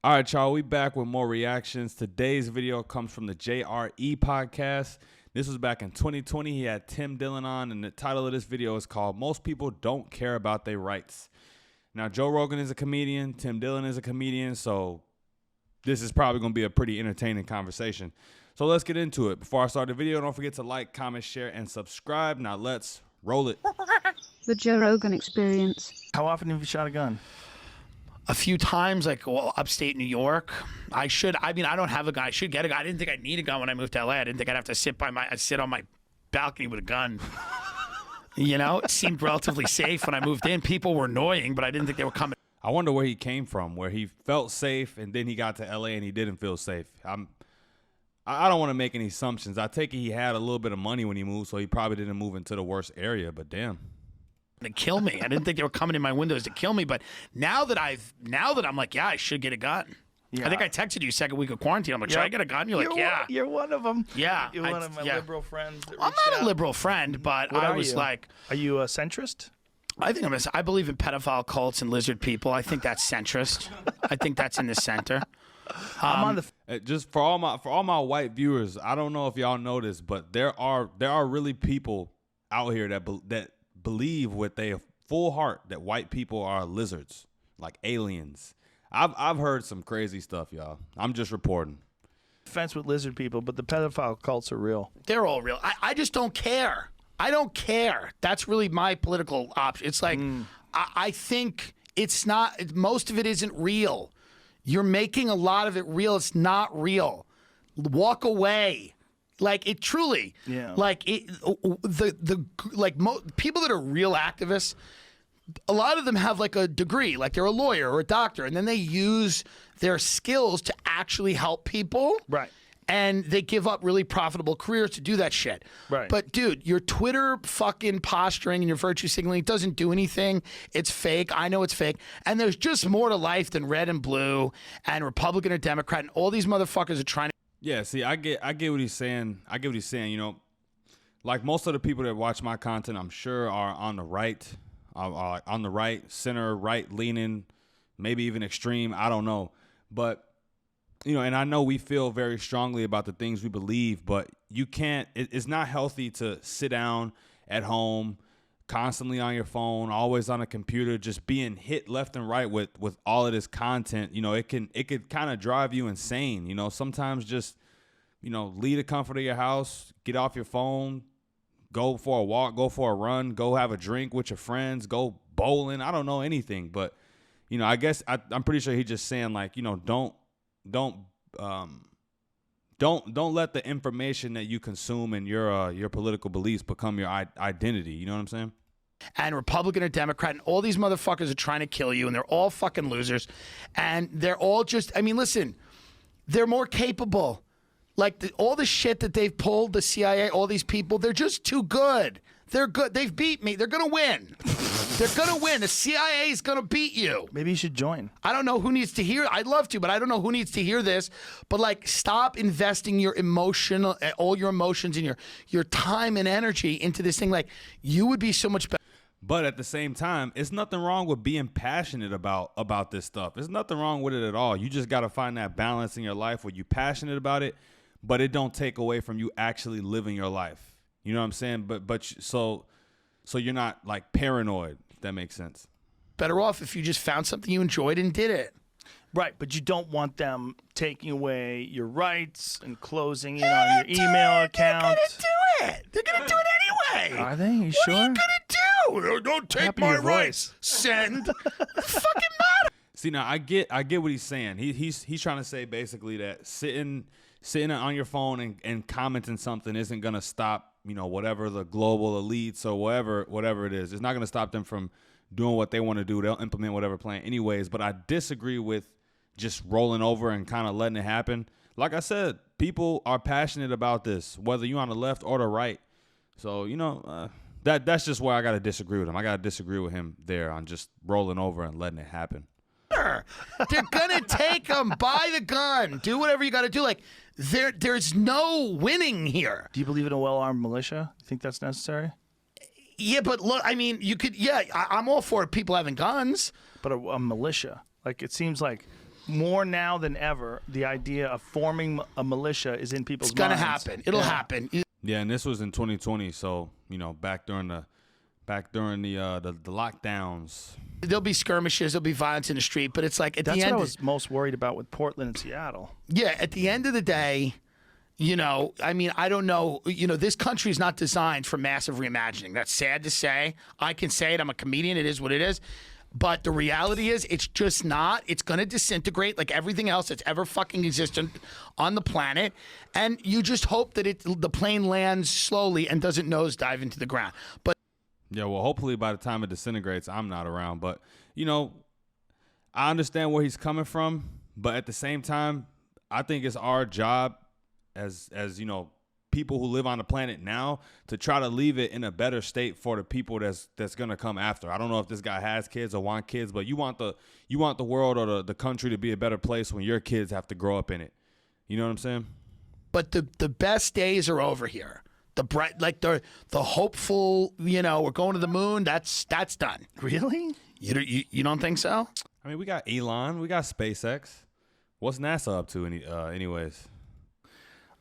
All right, y'all, we back with more reactions. Today's video comes from the JRE podcast. This was back in 2020. He had Tim Dillon on, and the title of this video is called Most People Don't Care About Their Rights. Now, Joe Rogan is a comedian. Tim Dillon is a comedian, so this is probably going to be a pretty entertaining conversation. So let's get into it. Before I start the video, don't forget to like, comment, share, and subscribe. Now let's roll it. The Joe Rogan Experience. How often have you shot a gun? A few times, like upstate New York. I don't have a gun. I should get a gun. I didn't think I'd need a gun when I moved to LA. I didn't think I'd have to sit on my balcony with a gun. You know, it seemed relatively safe when I moved in. People were annoying, but I didn't think they were coming. I wonder where he came from, where he felt safe, and then he got to LA and he didn't feel safe. I don't want to make any assumptions. I take it he had a little bit of money when he moved, so he probably didn't move into the worst area, but damn. To kill me. I didn't think they were coming in my windows to kill me, but now that I'm like, yeah, I should get a gun. Yeah. I think I texted you second week of quarantine. I'm like, should I get a gun? You're like, yeah. You're one of them. Yeah. You're one of my liberal friends. I'm not a liberal friend, but I was like. Are you a centrist? I believe in pedophile cults and lizard people. I think that's centrist. I think that's in the center. I'm on the. Just for all my white viewers, I don't know if y'all know this, but there are really people out here that believe with their full heart that white people are lizards, like aliens. I've heard some crazy stuff, y'all. I'm just reporting. Offense with lizard people, but the pedophile cults are real. They're all real. I just don't care. I don't care. That's really my political option. It's like I think it's not. Most of it isn't real. You're making a lot of it real. It's not real. Walk away. Like it truly, like people that are real activists, a lot of them have like a degree, like they're a lawyer or a doctor, and then they use their skills to actually help people. Right. And they give up really profitable careers to do that shit. Right. But dude, your Twitter fucking posturing and your virtue signaling doesn't do anything. It's fake. I know it's fake. And there's just more to life than red and blue and Republican or Democrat, and all these motherfuckers are trying to. Yeah, see, I get what he's saying. I get what he's saying. You know, like most of the people that watch my content, I'm sure are on the right, center, right leaning, maybe even extreme. I don't know, but you know, and I know we feel very strongly about the things we believe, but you can't. It's not healthy to sit down at home, constantly on your phone, always on a computer, just being hit left and right with all of this content. You know, it could kind of drive you insane. You know, sometimes just, you know, leave the comfort of your house, get off your phone, go for a walk, go for a run, go have a drink with your friends, go bowling. I don't know anything, but you know, I guess I'm pretty sure he's just saying like, you know, don't let the information that you consume and your political beliefs become your identity. You know what I'm saying? And Republican or Democrat, and all these motherfuckers are trying to kill you, and they're all fucking losers. And they're all just, I mean, listen, they're more capable. Like all the shit that they've pulled, the CIA, all these people, they're just too good. They're good. They've beat me. They're going to win. They're going to win. The CIA is going to beat you. Maybe you should join. I don't know who needs to hear. I'd love to, but I don't know who needs to hear this. But like, stop investing your all your emotions and your time and energy into this thing. Like, you would be so much better. But at the same time, it's nothing wrong with being passionate about this stuff. There's nothing wrong with it at all. You just got to find that balance in your life where you're passionate about it, but it don't take away from you actually living your life. You know what I'm saying? But so you're not like paranoid, if that makes sense. Better off if you just found something you enjoyed and did it. Right, but you don't want them taking away your rights and closing in on your email account. They're going to do it. They're going to do it anyway. Are they? You What sure? are you going to do? Don't take my rights. Send. Fucking matter. See, now I get what he's saying. He's trying to say basically that sitting on your phone and commenting something isn't going to stop, you know, whatever the global elites or whatever it is. It's not going to stop them from doing what they want to do. They'll implement whatever plan anyways. But I disagree with just rolling over and kind of letting it happen. Like I said, people are passionate about this, whether you're on the left or the right. So, you know, that's just where I got to disagree with him. I got to disagree with him there on just rolling over and letting it happen. They're gonna take them. Buy the gun. Do whatever you got to do. Like there's no winning here. Do you believe in a well-armed militia? You think that's necessary? Yeah, but look, I mean, you could. Yeah, I'm all for people having guns. But a militia, like it seems like more now than ever, the idea of forming a militia is in people's It's minds. gonna happen. It'll happen. Yeah, and this was in 2020, so back during the lockdowns. There'll be skirmishes. There'll be violence in the street. But it's like at That's the what end. I was most worried about with Portland and Seattle. Yeah, at the end of the day, I mean, I don't know. This country is not designed for massive reimagining. That's sad to say. I can say it. I'm a comedian. It is what it is. But the reality is, it's just not. It's going to disintegrate like everything else that's ever fucking existed on the planet. And you just hope that the plane lands slowly and doesn't nosedive into the ground. But Yeah, well, hopefully by the time it disintegrates, I'm not around. But, I understand where he's coming from. But at the same time, I think it's our job as people who live on the planet now to try to leave it in a better state for the people that's going to come after. I don't know if this guy has kids or want kids, but you want the world or the country to be a better place when your kids have to grow up in it. You know what I'm saying? But the best days are over here. The bright, like the hopeful, we're going to the moon. That's done. Really? You don't think so? I mean, we got Elon, we got SpaceX. What's NASA up to anyways?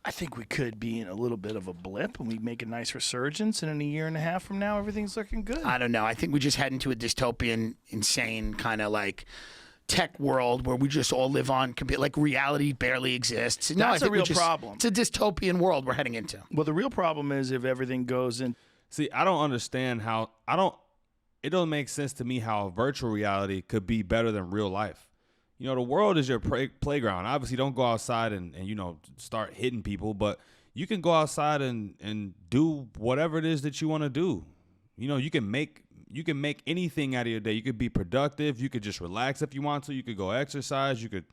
I think we could be in a little bit of a blip and we make a nice resurgence, and in a year and a half from now, everything's looking good. I don't know. I think we just head into a dystopian, insane kind of like tech world where we just all live on like reality barely exists. That's a real problem. It's a dystopian world we're heading into. Well, the real problem is if everything goes in. See, I don't understand it doesn't make sense to me how virtual reality could be better than real life. The world is your playground. Obviously, don't go outside and start hitting people, but you can go outside and do whatever it is that you want to do. You can make anything out of your day. You could be productive. You could just relax if you want to. You could go exercise. You could,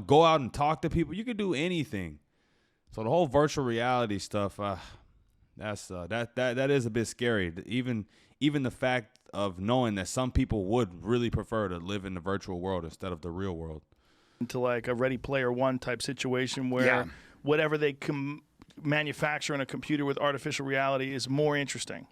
go out and talk to people. You could do anything. So the whole virtual reality stuff, that is a bit scary. Even the fact of knowing that some people would really prefer to live in the virtual world instead of the real world. Into like a Ready Player One type situation where whatever they manufacture in a computer with artificial reality is more interesting.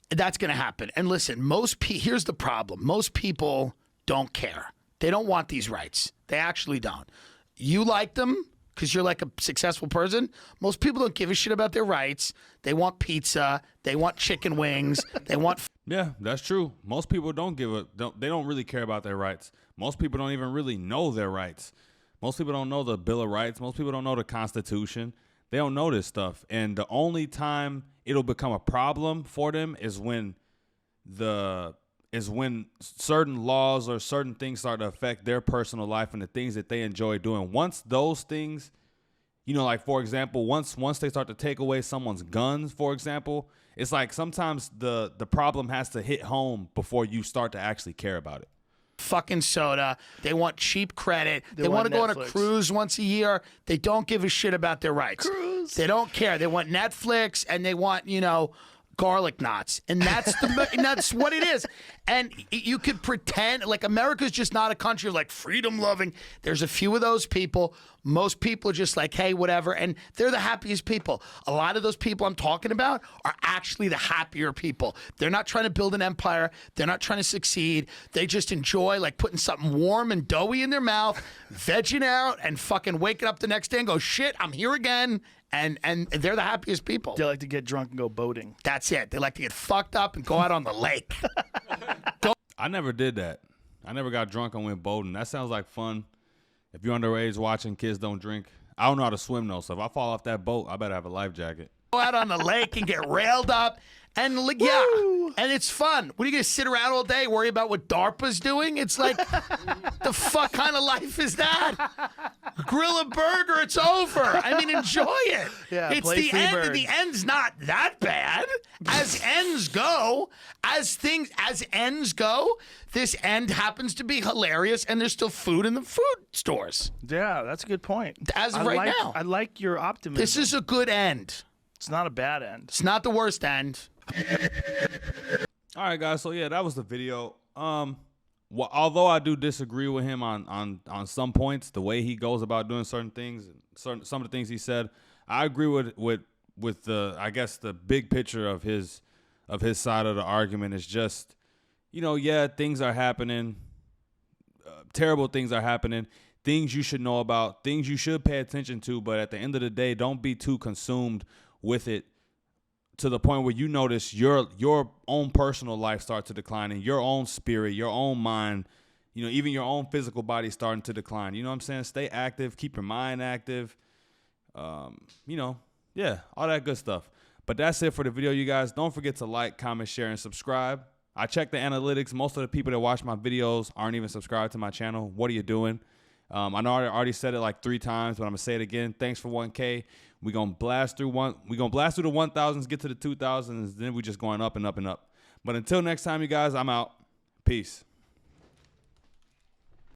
That's going to happen. And listen, here's the problem. Most people don't care. They don't want these rights. They actually don't. You like them because you're like a successful person. Most people don't give a shit about their rights. They want pizza. They want chicken wings. They want. Yeah, that's true. Most people they don't really care about their rights. Most people don't even really know their rights. Most people don't know the Bill of Rights. Most people don't know the Constitution. They don't know this stuff. And the only time it'll become a problem for them is when certain laws or certain things start to affect their personal life and the things that they enjoy doing. Once those things, like for example, once they start to take away someone's guns, for example, it's like sometimes the problem has to hit home before you start to actually care about it. Fucking soda. They want cheap credit. They want to go on a cruise once a year. They don't give a shit about their rights. Cruise. They don't care. They want Netflix and they want, garlic knots. And that's and that's what it is. And you could pretend like America's just not a country of like freedom loving. There's a few of those people. Most people are just like, hey, whatever. And they're the happiest people. A lot of those people I'm talking about are actually the happier people. They're not trying to build an empire. They're not trying to succeed. They just enjoy like putting something warm and doughy in their mouth, vegging out, and fucking waking up the next day and go, shit, I'm here again. And they're the happiest people. They like to get drunk and go boating. That's it. They like to get fucked up and go out on the lake. I never did that. I never got drunk and went boating. That sounds like fun. If you're underage watching, kids don't drink. I don't know how to swim though, so if I fall off that boat, I better have a life jacket. Go out on the lake and get railed up. And and it's fun. What are you going to sit around all day, worry about what DARPA's doing? It's like, the fuck kind of life is that? Grill a burger, it's over. I mean, enjoy it. Yeah, it's play the end. Freebird. The end's not that bad. As ends go, as ends go, this end happens to be hilarious, and there's still food in the food stores. Yeah, that's a good point. As of right now. I like your optimism. This is a good end. It's not a bad end. It's not the worst end. All right, guys. So yeah, that was the video. Although I do disagree with him on some points, the way he goes about doing certain things, some of the things he said, I agree with the, I guess, the big picture of his side of the argument is just, yeah, things are happening. terrible things are happening, things you should know about, things you should pay attention to. But at the end of the day, don't be too consumed with it to the point where you notice your own personal life start to decline, and your own spirit, your own mind, even your own physical body starting to decline. You know what I'm saying? Stay active, keep your mind active. Yeah, all that good stuff. But that's it for the video, you guys. Don't forget to like, comment, share, and subscribe. I check the analytics. Most of the people that watch my videos aren't even subscribed to my channel. What are you doing? I know I already said it like 3 times, but I'm gonna say it again. Thanks for 1K. We're gonna blast through the 1,000s, get to the 2,000s, then we're just going up and up and up. But until next time, you guys, I'm out. Peace.